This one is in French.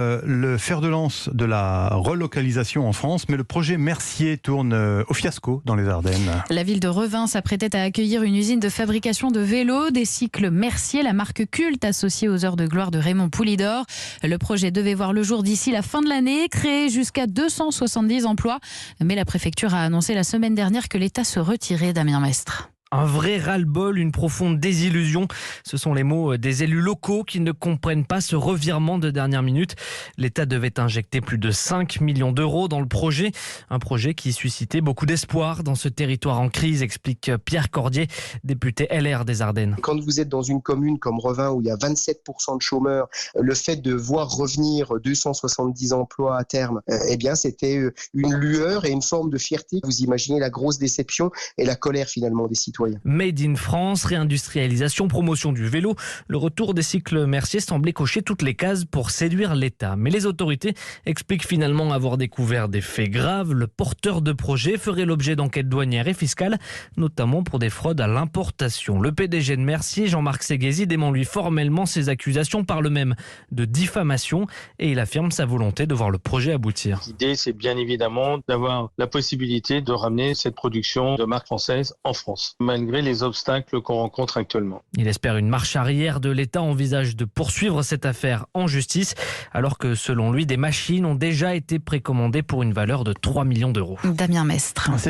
le fer de lance de la relocalisation en France, mais le projet Mercier tourne au fiasco dans les Ardennes. La ville de Revin s'apprêtait à accueillir une usine de fabrication de vélos, des cycles Mercier, la marque culte associée aux heures de gloire de Raymond Poulidor. Le projet devait voir le jour d'ici la fin de l'année, créer jusqu'à 270 emplois. Mais la préfecture a annoncé la semaine dernière que l'État se retirait. Damien Mestre. Un vrai ras-le-bol, une profonde désillusion. Ce sont les mots des élus locaux qui ne comprennent pas ce revirement de dernière minute. L'État devait injecter plus de 5 millions d'euros dans le projet. Un projet qui suscitait beaucoup d'espoir dans ce territoire en crise, explique Pierre Cordier, député LR des Ardennes. Quand vous êtes dans une commune comme Revin où il y a 27% de chômeurs, le fait de voir revenir 270 emplois à terme, c'était une lueur et une forme de fierté. Vous imaginez la grosse déception et la colère finalement des citoyens. Made in France, réindustrialisation, promotion du vélo. Le retour des cycles Mercier semblait cocher toutes les cases pour séduire l'État. Mais les autorités expliquent finalement avoir découvert des faits graves. Le porteur de projet ferait l'objet d'enquêtes douanières et fiscales, notamment pour des fraudes à l'importation. Le PDG de Mercier, Jean-Marc Séguézy, dément lui formellement ces accusations, parle même de diffamation et il affirme sa volonté de voir le projet aboutir. L'idée, c'est bien évidemment d'avoir la possibilité de ramener cette production de marque française en France, malgré les obstacles qu'on rencontre actuellement. Il espère une marche arrière de l'État, envisage de poursuivre cette affaire en justice, alors que selon lui, des machines ont déjà été précommandées pour une valeur de 3 millions d'euros. Damien Mestre.